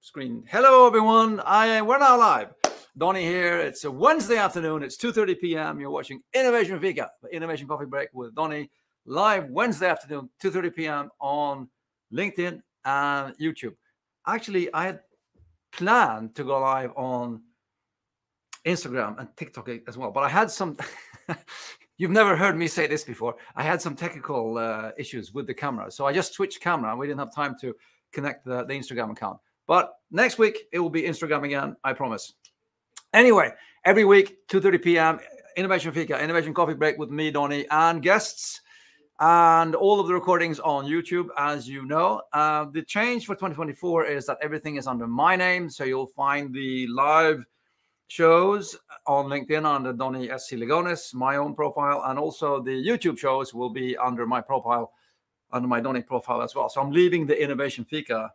screen. Hello, everyone. We're now live. Donnie here. It's a Wednesday afternoon. It's 2:30 p.m. You're watching Innovation Fika, the Innovation Coffee Break with Donnie, live Wednesday afternoon, 2:30 p.m. on LinkedIn and YouTube. Actually, I had planned to go live on Instagram and TikTok as well, but I had some. You've never heard me say this before. I had some technical issues with the camera, so I just switched camera. We didn't have time to connect the Instagram account. But next week, it will be Instagram again, I promise. Anyway, every week, 2:30 p.m., Innovation Fika, Innovation Coffee Break with me, Donnie, and guests. And all of the recordings on YouTube, as you know. The change for 2024 is that everything is under my name. So you'll find the live shows on LinkedIn under Donnie SC Ligonis, my own profile. And also the YouTube shows will be under my profile, under my Donnie profile as well. So I'm leaving the Innovation Fika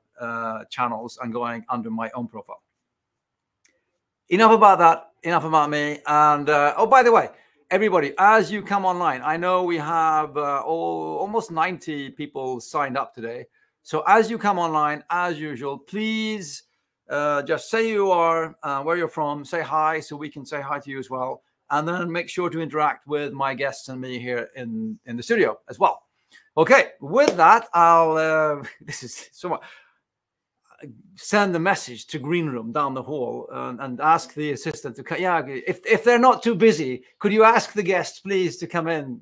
channels and going under my own profile. Enough about that. Enough about me. And oh, by the way, everybody, as you come online, I know we have almost 90 people signed up today. So as you come online, as usual, please just say who you are, where you're from, say hi so we can say hi to you as well. And then make sure to interact with my guests and me here in the studio as well. Okay, with that, I'll, this is so much. Send a message to Green Room down the hall and ask the assistant to come. Yeah, if they're not too busy, could you ask the guests please to come in?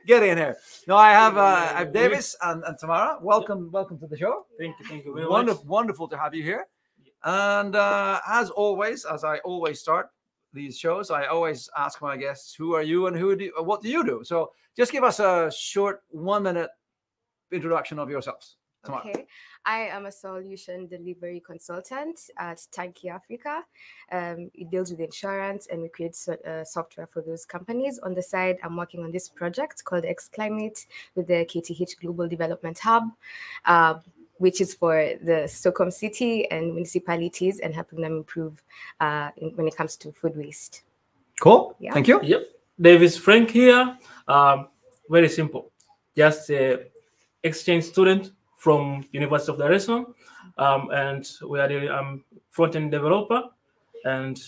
Get in here. No, I have Davis and Tamara. Welcome to the show. Thank you very much. Wonderful to have you here. And as always, as I always start these shows, I always ask my guests, who are you and what do you do? So just give us a short 1-minute introduction of yourselves. Tamara. Okay, I am a solution delivery consultant at Tanki Africa. It deals with insurance and we create software for those companies. On the side, I'm working on this project called X Climate with the GDH Global Development Hub, which is for the Stockholm city and municipalities and helping them improve when it comes to food waste. Cool. Yeah. Thank you. Yep. Davis Frank here. Very simple. Just an exchange student from University of Dar es Salaam, and we are the front-end developer, and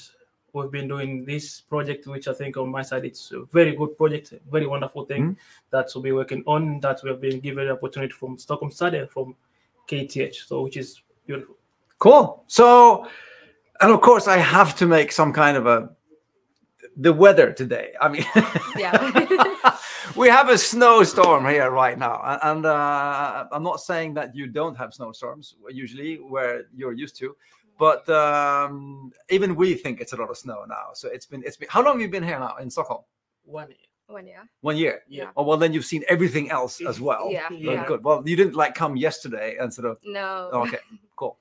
we've been doing this project, which I think on my side it's a very good project, very wonderful thing that we'll be working on. That we have been given the opportunity from Stockholm Study and from KTH, so which is beautiful. Cool. So, and of course, I have to make some kind of the weather today. I mean, Yeah. we have a snowstorm here right now, and I'm not saying that you don't have snowstorms usually where you're used to, but even we think it's a lot of snow now. So it's been. How long have you been here now in Stockholm? 1 year. 1 year. 1 year. Yeah. Oh well, then you've seen everything else as well. Yeah. Very Yeah. good. Well, you didn't like come yesterday and sort of. No. Okay. Cool.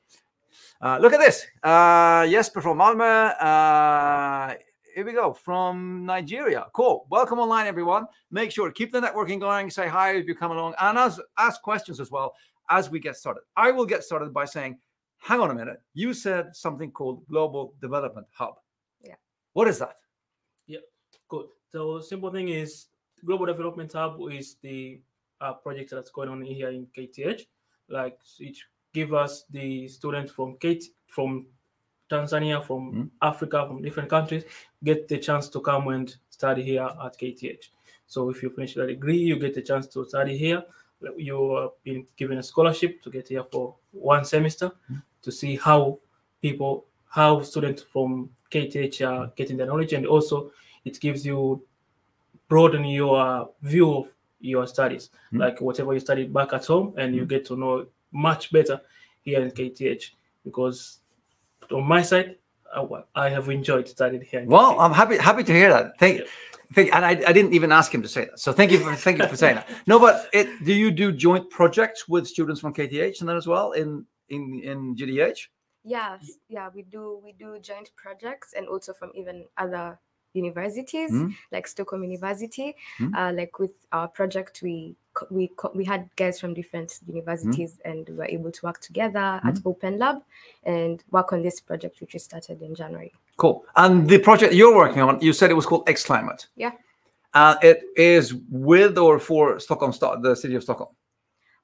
Look at this. Jesper from Malmö. Here we go, from Nigeria. Cool. Welcome online, everyone. Make sure, keep the networking going. Say hi if you come along. And ask questions as well as we get started. I will get started by saying, hang on a minute. You said something called Global Development Hub. Yeah. What is that? Yeah, good. So simple thing is Global Development Hub is the project that's going on here in KTH. Like it give us the students from Tanzania, from Africa, from different countries, get the chance to come and study here at KTH. So if you finish the degree, you get the chance to study here. You are being given a scholarship to get here for 1 semester to see how students from KTH are getting the knowledge, and also it gives you broaden your view of your studies, like whatever you studied back at home, and you get to know much better here in KTH, because on my side, I have enjoyed studying here. Well, I'm happy to hear that. And I didn't even ask him to say that. So thank you for saying that. No, but do you do joint projects with students from KTH and then as well in GDH? Yes. Yeah, we do joint projects and also from even other universities like Stockholm University. Like with our project, we had guys from different universities and we were able to work together at Open Lab and work on this project, which we started in January. Cool. And the project you're working on, you said it was called X Climate. Yeah. It is with or for Stockholm, the city of Stockholm?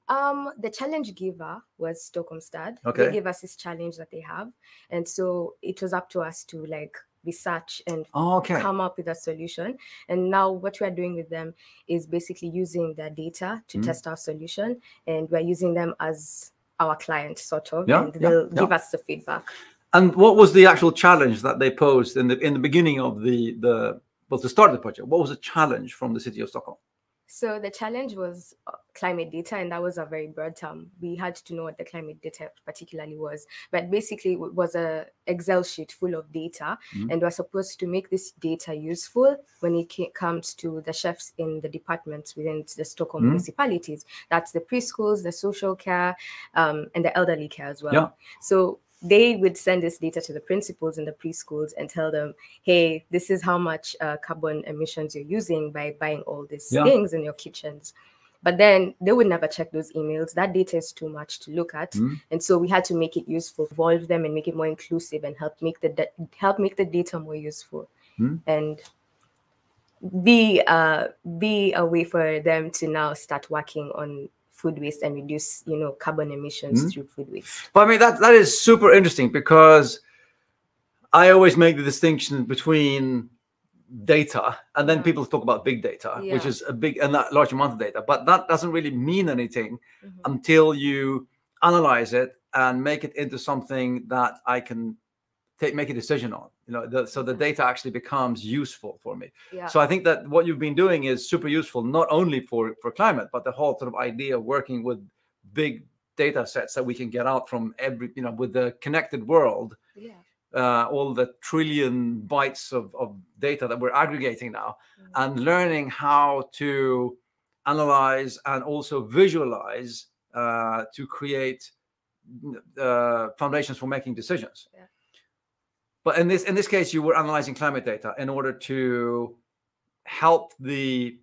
The challenge giver was Stockholmstad. Okay. They gave us this challenge that they have, and so it was up to us to like research and come up with a solution. And now what we are doing with them is basically using their data to test our solution, and we're using them as our client, sort of, and they'll give us the feedback. And what was the actual challenge that they posed in the beginning of the to start the project? What was the challenge from the city of Stockholm? So the challenge was climate data, and that was a very broad term. We had to know what the climate data particularly was, but basically it was a Excel sheet full of data, and we're supposed to make this data useful when it comes to the chefs in the departments within the Stockholm municipalities. That's the preschools, the social care, and the elderly care as well. Yeah. So they would send this data to the principals in the preschools and tell them, hey, this is how much carbon emissions you're using by buying all these things in your kitchens. But then they would never check those emails. That data is too much to look at. And so we had to make it useful, evolve them and make it more inclusive, and help make the data more useful, and be a way for them to now start working on food waste and reduce, carbon emissions through food waste. But I mean, that is super interesting, because I always make the distinction between data, and then people talk about big data, which is a big and that large amount of data, but that doesn't really mean anything until you analyze it and make it into something that I can make a decision on. So the data actually becomes useful for me. So I think that what you've been doing is super useful, not only for climate, but the whole sort of idea of working with big data sets that we can get out from every, with the connected world, all the trillion bytes of data that we're aggregating now, and learning how to analyze and also visualize to create foundations for making decisions. But in this case, you were analyzing climate data in order to help you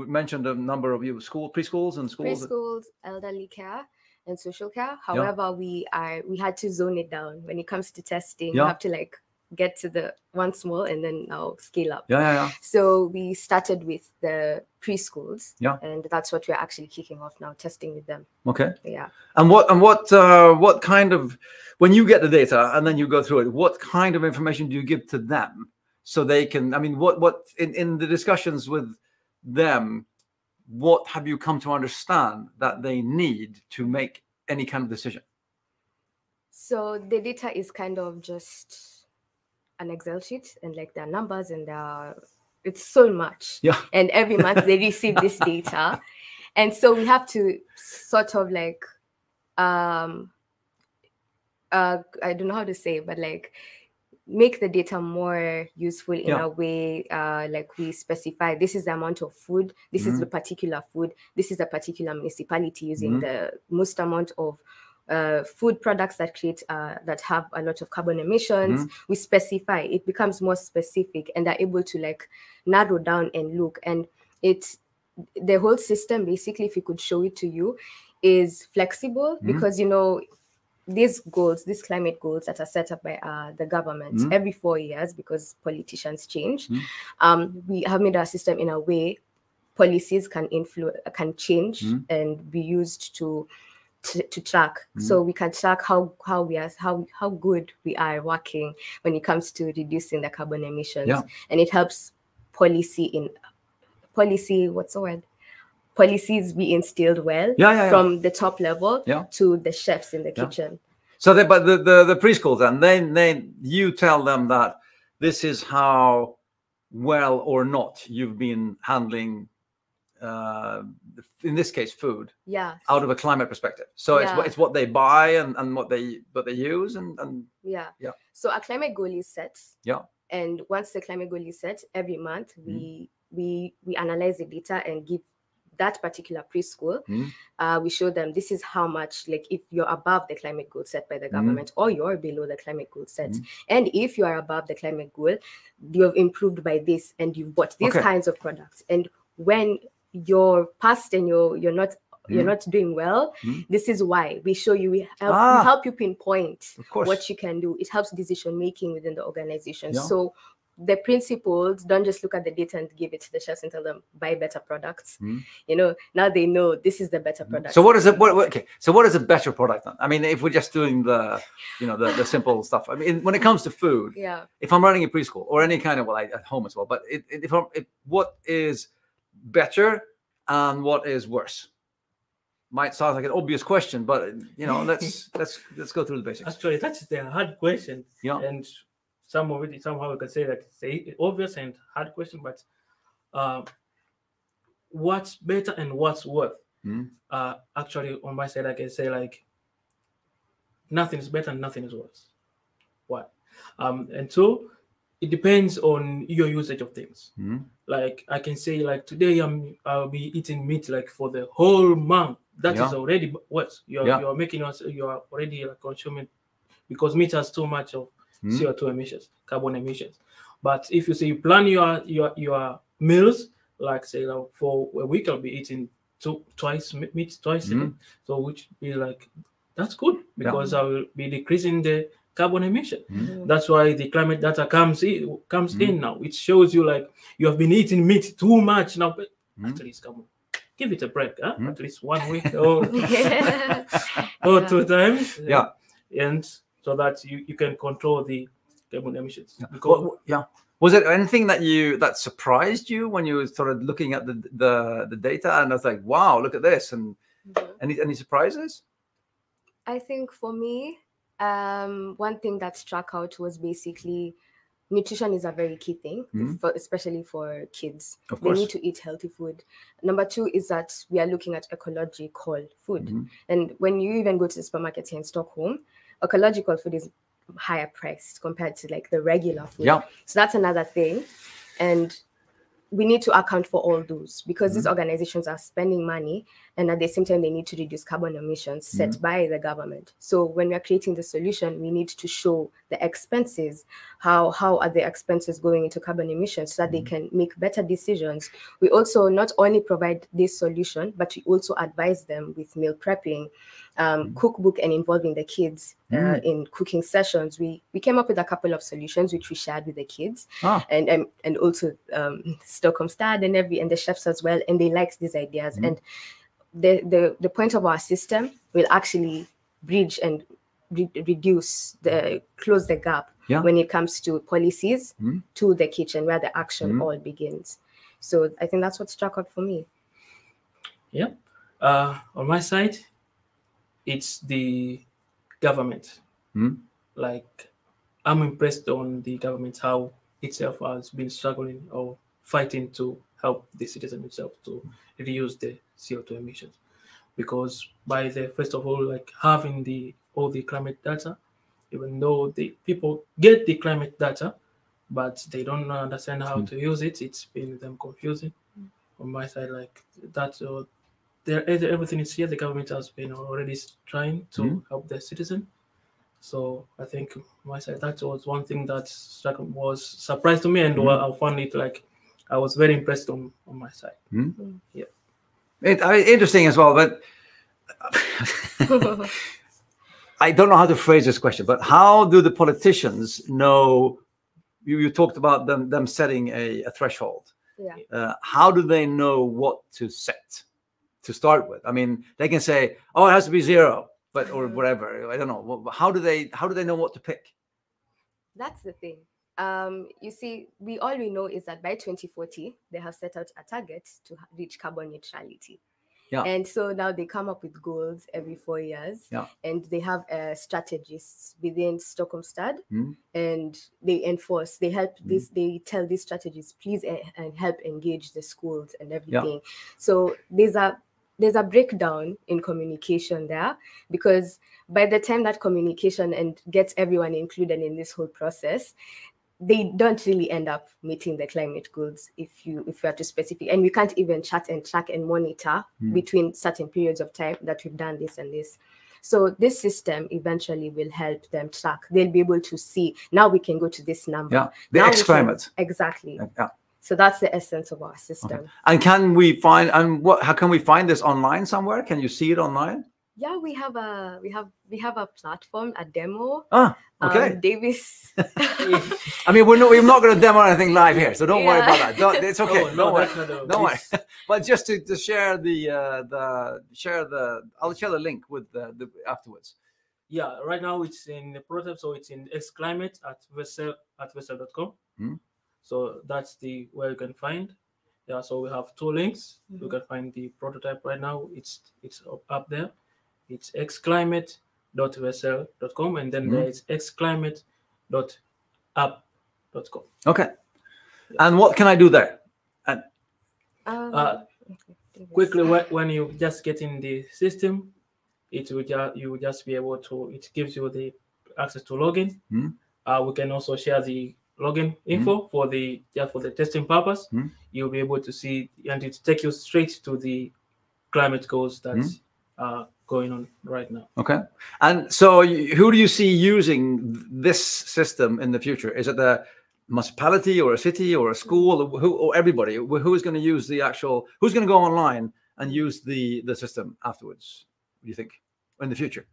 mentioned a number of preschools and schools. Preschools, elderly care, and social care. However, we had to zone it down. When it comes to testing, you have to get to the one small and then now scale up. So we started with the preschools, and that's what we're actually kicking off now, testing with them. Okay. And what kind of, when you get the data and then you go through it, what kind of information do you give to them so they can, I mean, what in the discussions with them, what have you come to understand that they need to make any kind of decision? So the data is kind of just an Excel sheet, and their numbers, and it's so much. And every month they receive this data, and so we have to sort of I don't know how to say, but make the data more useful in a way, we specify this is the amount of food, this is the particular food, this is a particular municipality using the most amount of food products that have a lot of carbon emissions. We specify, it becomes more specific, and they're able to narrow down and look. And it's the whole system, basically, if we could show it to you, is flexible, because these climate goals that are set up by the government every 4 years, because politicians change, we have made our system in a way policies can change and be used to track. So we can track how good we are working when it comes to reducing the carbon emissions, and it helps policies be instilled well from the top level to the chefs in the kitchen. So but the preschools, then you tell them that this is how well or not you've been handling, in this case, food, out of a climate perspective. So it's what they buy and what they use, and So a climate goal is set, and once the climate goal is set, every month we analyze the data and give that particular preschool, we show them this is how much, if you're above the climate goal set by the government, or you're below the climate goal set, and if you are above the climate goal, you have improved by this, and you've bought these kinds of products. And when you're past and you're not doing well, this is why. We show you, we help you pinpoint what you can do. It helps decision making within the organization. So the principals don't just look at the data and give it to the chefs and tell them buy better products. You know, now they know this is the better product. So what is it? Okay. So what is a better product then? I mean, if we're just doing the, you know, the simple stuff. I mean, when it comes to food, if I'm running a preschool or any kind of, well, at home as well, but what is better and what is worse? Might sound like an obvious question, but you know, let's go through the basics. Actually, that's the hard question. Yeah. And some of it, somehow we can say that it's obvious and hard question, but what's better and what's worse? Actually, on my side, I can say like nothing is better and nothing is worse. Why? And so it depends on your usage of things. Like I can say like today I'll be eating meat like for the whole month. That is already worse. You're making us, you are already like consuming, because meat has too much of CO2 emissions, carbon emissions. But if you say you plan your meals, like say like for a week I'll be eating twice meat twice a day, so which be like that's good, because I will be decreasing the carbon emission. That's why the climate data comes in now. It shows you like you have been eating meat too much now. But at least come on, give it a break, huh? At least 1 week or 2 times. And so that you can control the carbon emissions. Because, was it anything that surprised you when you started looking at the data and I was like, wow, look at this, and any surprises? I think for me, one thing that struck out was basically nutrition is a very key thing, especially for kids. They need to eat healthy food. Number 2 is that we are looking at ecological food. And when you even go to the supermarket here in Stockholm, ecological food is higher priced compared to like the regular food. So that's another thing. And we need to account for all those, because these organizations are spending money, and at the same time they need to reduce carbon emissions set by the government. So when we are creating the solution, we need to show the expenses, how are the expenses going into carbon emissions, so that they can make better decisions. We also not only provide this solution, but we also advise them with meal prepping, cookbook, and involving the kids in cooking sessions. We came up with a couple of solutions which we shared with the kids, and also Stockholm Stad and the chefs as well, and they liked these ideas. And the point of our system will actually bridge and close the gap when it comes to policies to the kitchen, where the action all begins. So I think that's what struck out for me. On my side, it's the government. Like I'm impressed on the government, how itself has been struggling or fighting to help the citizen itself to reduce the CO2 emissions. Because by the first of all, like having all the climate data, even though the people get the climate data, but they don't understand how to use it, it's been them confusing. On my side, like that, everything is here. The government has been already trying to help the citizen. So I think on my side, that was one thing that was surprised to me, and I found it like I was very impressed on my side. Interesting as well, but I don't know how to phrase this question, but how do the politicians know? You talked about them setting a threshold. How do they know what to set to start with? I mean, they can say, oh, it has to be 0, but or whatever. I don't know. How do they know what to pick? That's the thing. You see, all we know is that by 2040, they have set out a target to reach carbon neutrality. And so now they come up with goals every 4 years, and they have strategists within Stockholm Stad, and they enforce. They help They tell these strategists, please and help engage the schools and everything. So there's a breakdown in communication there, because by the time that communication and gets everyone included in this whole process, they don't really end up meeting the climate goals if you are too specific. And we can't even chat and track and monitor between certain periods of time that we've done this and this. So this system eventually will help them track. They'll be able to see, now we can go to this number. The X-climate. Exactly. So that's the essence of our system. And can we find, how can we find this online somewhere? Can you see it online? Yeah, we have a platform, a demo. Okay. Davis. I mean, we're not going to demo anything live here, so don't worry about that. It's okay. Oh, no, worry. that's not Don't worry. But just to share I'll share the link with the afterwards. Yeah, right now it's in the prototype, so it's in xclimate at vessel.com. So that's the where you can find. Yeah, so we have 2 links. You can find the prototype right now. It's up there. It's xclimate.vessel.com, and then there is xclimate.app.com. Okay. And what can I do there? And quickly, when you just get in the system, it will you will just be able to. It gives you the access to login. We can also share the login info for the testing purpose. You'll be able to see, and it take you straight to the climate goals that's going on right now. Okay. And so who do you see using this system in the future? Is it the municipality or a city or a school or everybody? Who is going to use who's going to go online and use the system afterwards, do you think, in the future?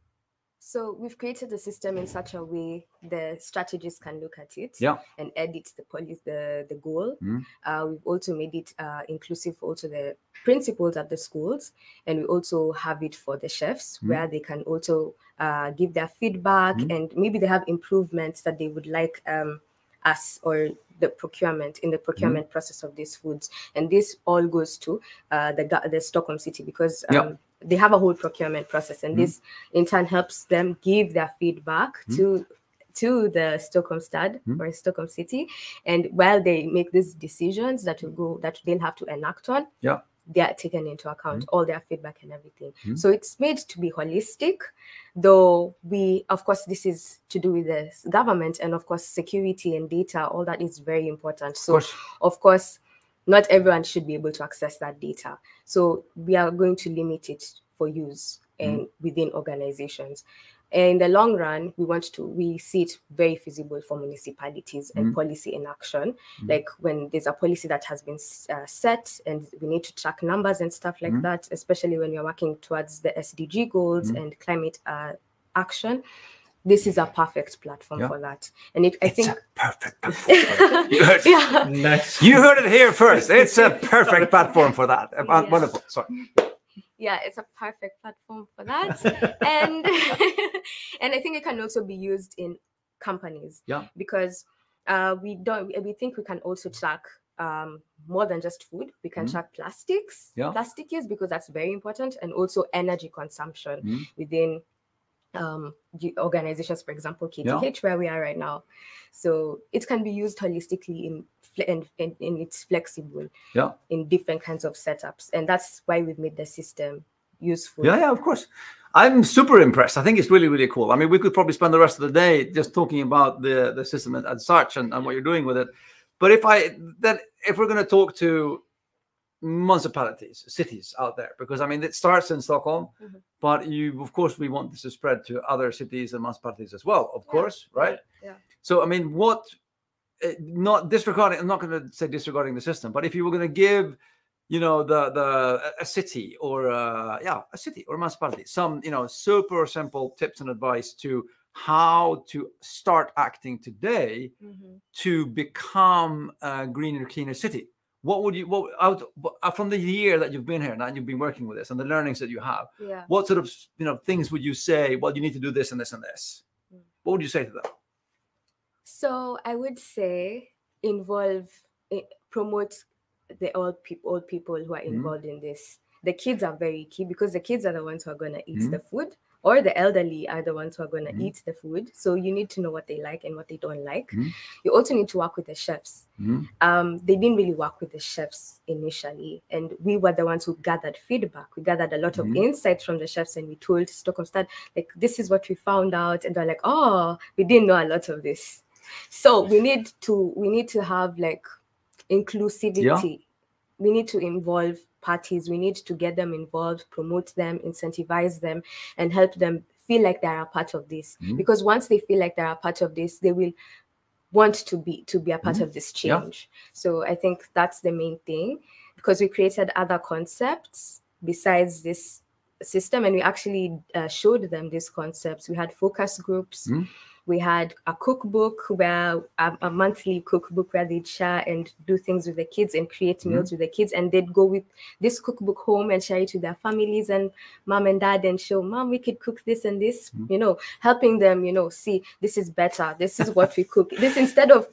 So we've created the system in such a way the strategists can look at it and edit the goal. We've also made it inclusive also the principals at the schools, and we also have it for the chefs where they can also give their feedback and maybe they have improvements that they would like us or the procurement process of these foods. And this all goes to the Stockholm City because they have a whole procurement process, and this in turn helps them give their feedback to the Stockholm Stad or Stockholm City. And while they make these decisions that they'll have to enact on, they are taken into account, all their feedback and everything. So it's made to be holistic, though of course, this is to do with the government, and of course, security and data, all that is very important. So of course, not everyone should be able to access that data. So we are going to limit it for use and within organizations. In the long run, we see it very feasible for municipalities and policy in action. Like when there's a policy that has been set and we need to track numbers and stuff like that, especially when you're working towards the SDG goals and climate action. This is a perfect platform for that. And I think a perfect platform. You heard it here first. It's a perfect platform for that. Wonderful. Sorry. Yeah, it's a perfect platform for that. And and I think it can also be used in companies. Because we think we can also track more than just food. We can track plastic use, because that's very important, and also energy consumption within organizations, for example, GDH, where we are right now. So it can be used holistically and it's flexible in different kinds of setups. And that's why we've made the system useful. Yeah, of course. I'm super impressed. I think it's really, really cool. I mean, we could probably spend the rest of the day just talking about the system as such and what you're doing with it. But if we're going to talk to municipalities, cities out there, because I mean, it starts in Stockholm, but of course, we want this to spread to other cities and municipalities as well, of course, right? Yeah. So, I mean, I'm not going to say disregarding the system, but if you were going to give, a city or a city or a municipality some, super simple tips and advice to how to start acting today to become a greener, cleaner city. From the year that you've been here and you've been working with this and the learnings that you have, what sort of things would you say? Well, you need to do this and this and this. What would you say to them? So I would say promote the old people who are involved in this. The kids are very key, because the kids are the ones who are going to eat the food, or the elderly are the ones who are going to eat the food. So you need to know what they like and what they don't like. You also need to work with the chefs. They didn't really work with the chefs initially, and we were the ones who gathered feedback. We gathered a lot of insights from the chefs, and we told Stockholm Stad, like, this is what we found out, and they're like, oh, we didn't know a lot of this. So we need to have like inclusivity. We need to involve parties. We need to get them involved, promote them, incentivize them, and help them feel like they are a part of this. Because once they feel like they are a part of this, they will want to be a part of this change. So I think that's the main thing, because we created other concepts besides this system, and we actually showed them these concepts. We had focus groups. We had a cookbook, where a monthly cookbook where they'd share and do things with the kids and create meals with the kids. And they'd go with this cookbook home and share it with their families and mom and dad and show, Mom, we could cook this and this, you know, helping them, you know, see, this is better. This is what we cook. This instead of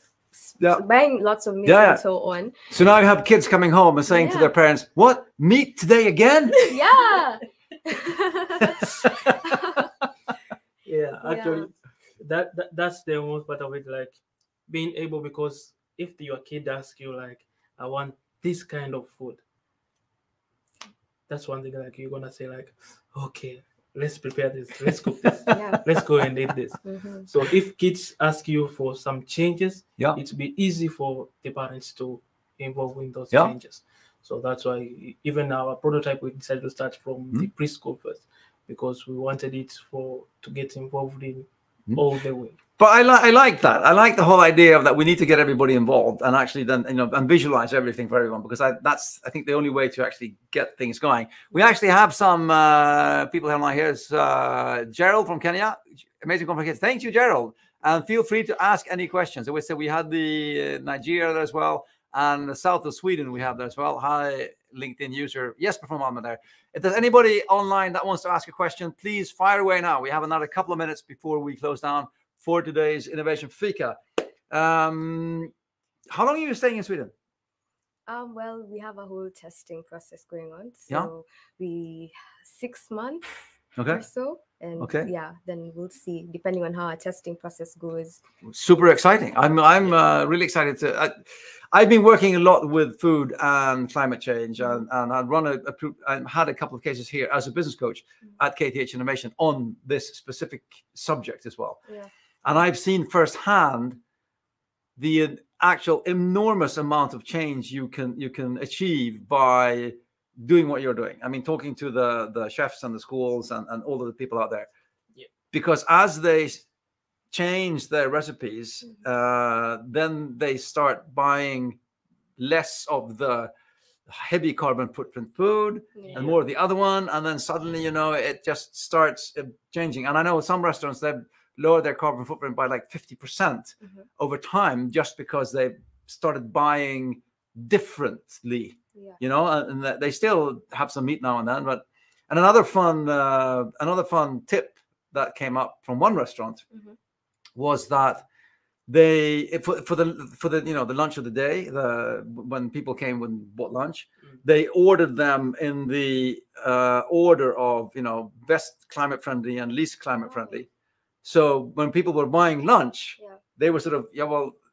buying lots of meat and so on. So now you have kids coming home and saying to their parents, what, meat today again? Yeah. Actually, that's the most part of it, like being able, because if your kid asks you, like, I want this kind of food, that's one thing, like, you're gonna say, like, okay, let's prepare this, let's cook this, let's go and eat this. So if kids ask you for some changes, it'll be easy for the parents to involve in those changes. So that's why even our prototype, we decided to start from the preschool first, because we wanted it to get involved in all the way. But I like that. I like the whole idea of that we need to get everybody involved and actually then, you know, and visualize everything for everyone, because that's I think the only way to actually get things going. We actually have some people online here. It's Gerald from Kenya. Amazing conference. Thank you, Gerald. And feel free to ask any questions. I would say we had the Nigeria there as well, and the south of Sweden we have there as well. Hi, LinkedIn user Jesper from Alma there. If there's anybody online that wants to ask a question, please fire away now. We have another couple of minutes before we close down for today's Innovation Fika. How long are you staying in Sweden? Well, we have a whole testing process going on. So 6 months or so. And then we'll see, depending on how our testing process goes. Super exciting. I'm really excited to. I've been working a lot with food and climate change, and I had a couple of cases here as a business coach at GDH Innovation on this specific subject as well. And I've seen firsthand the actual enormous amount of change you can achieve by doing what you're doing. I mean, talking to the chefs and the schools and all of the people out there, because as they change their recipes, then they start buying less of the heavy carbon footprint food and more of the other one, and then suddenly, you know, it just starts changing. And I know some restaurants, they've lowered their carbon footprint by like 50% over time, just because they started buying differently. You know, and they still have some meat now and then. But another fun tip that came up from one restaurant was that they for the you know, the lunch of the day, when people came and bought lunch, they ordered them in the order of, you know, best climate friendly and least climate friendly. So when people were buying lunch, they were sort of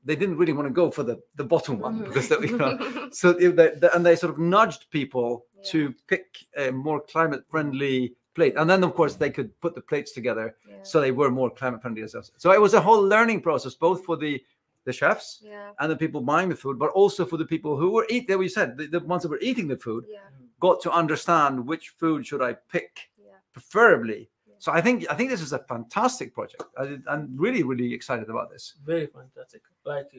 they didn't really want to go for the bottom one, because they, you know, so they sort of nudged people to pick a more climate friendly plate, and then of course they could put the plates together so they were more climate friendly as well. So it was a whole learning process, both for the chefs and the people buying the food, but also for the people who were eating. We said the ones that were eating the food got to understand which food should I pick, preferably. So I think this is a fantastic project. I'm really, really excited about this. Very fantastic. Like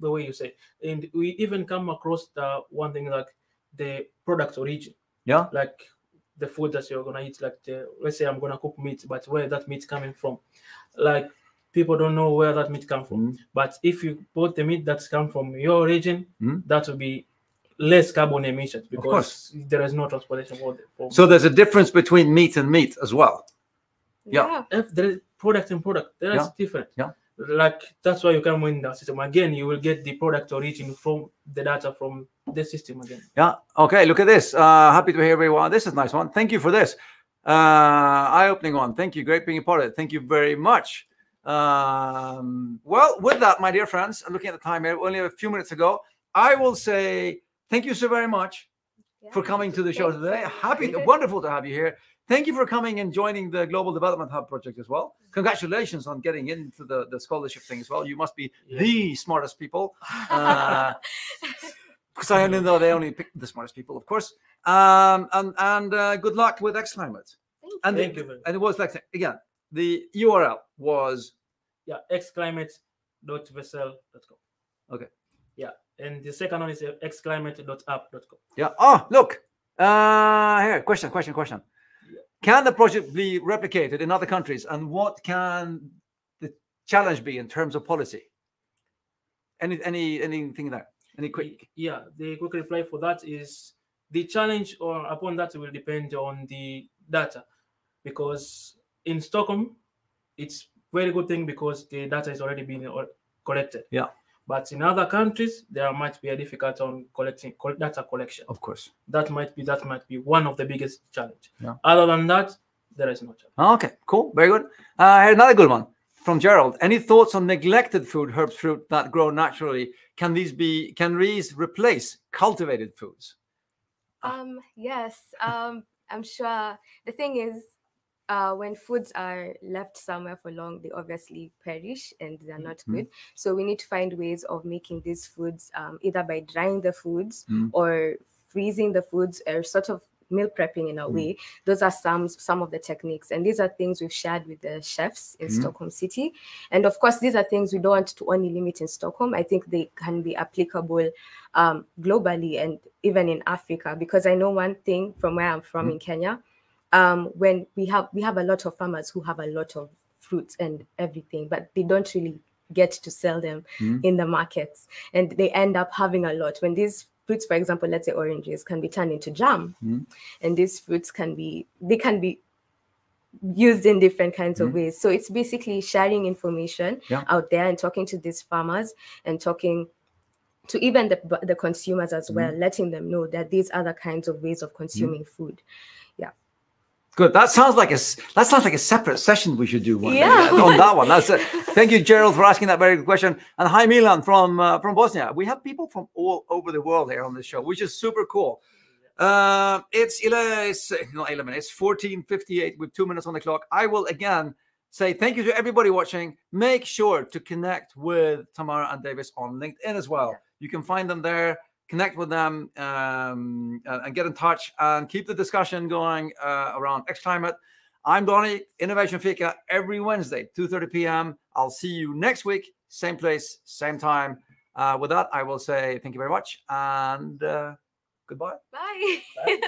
the way you say, and we even come across the one thing, like the product origin. Like the food that you're gonna eat. Like let's say I'm gonna cook meat, but where that meat coming from? Like people don't know where that meat comes from. But if you put the meat that's come from your region, that will be less carbon emissions, because there is no transportation. So there's a difference between meat and meat as well. If there is product and product, there is different. Like that's why you come in the system again. You will get the product origin from the data from the system again. Okay. Look at this. Happy to hear everyone. This is a nice one. Thank you for this. Eye-opening one. Thank you. Great being a part of it. Thank you very much. Well, with that, my dear friends, I'm looking at the time here. Only a few minutes ago, I will say thank you so very much for coming to the show today. Wonderful to have you here. Thank you for coming and joining the Global Development Hub project as well. Congratulations on getting into the scholarship thing as well. You must be the smartest people. Because I know they only pick the smartest people, of course. And good luck with Xclimate. Thank you. And it was like, again, the URL was xclimate.vessel.com. Okay. And the second one is xclimate.app.com. Oh, look. Here, question. Can the project be replicated in other countries? And what can the challenge be in terms of policy? Anything there? Any quick? Yeah, the quick reply for that is the challenge or upon that will depend on the data, because in Stockholm, it's very good thing because the data is already being collected. Yeah. But in other countries, there might be a difficult on collecting data collection. Of course. That might be one of the biggest challenge. Yeah. Other than that, there is no challenge. Okay, cool, very good. Another good one from Gerald. Any thoughts on neglected food, herbs, fruit that grow naturally? Can these replace cultivated foods? Yes. I'm sure the thing is, when foods are left somewhere for long, they obviously perish and they're not good. So we need to find ways of making these foods, either by drying the foods or freezing the foods, or sort of meal prepping in a way. Those are some of the techniques, and these are things we've shared with the chefs in Stockholm City. And of course, these are things we don't want to only limit in Stockholm. I think they can be applicable globally and even in Africa, because I know one thing from where I'm from in Kenya. When we have a lot of farmers who have a lot of fruits and everything, but they don't really get to sell them in the markets, and they end up having a lot. When these fruits, for example, let's say oranges, can be turned into jam, and these fruits can be used in different kinds of ways. So it's basically sharing information out there and talking to these farmers and talking to even the consumers as well, letting them know that these other kinds of ways of consuming food. Yeah. Good. That sounds like a separate session we should do one day on that one. That's it. Thank you, Gerald, for asking that very good question. And hi, Milan from Bosnia. We have people from all over the world here on this show, which is super cool. It's 14:58 with 2 minutes on the clock. I will again say thank you to everybody watching. Make sure to connect with Tamara and Davis on LinkedIn as well. Yeah. You can find them there. Connect with them and get in touch and keep the discussion going around X-Climate. I'm Donny, Innovation Fika, every Wednesday, 2:30 p.m. I'll see you next week, same place, same time. With that, I will say thank you very much and goodbye. Bye. Bye.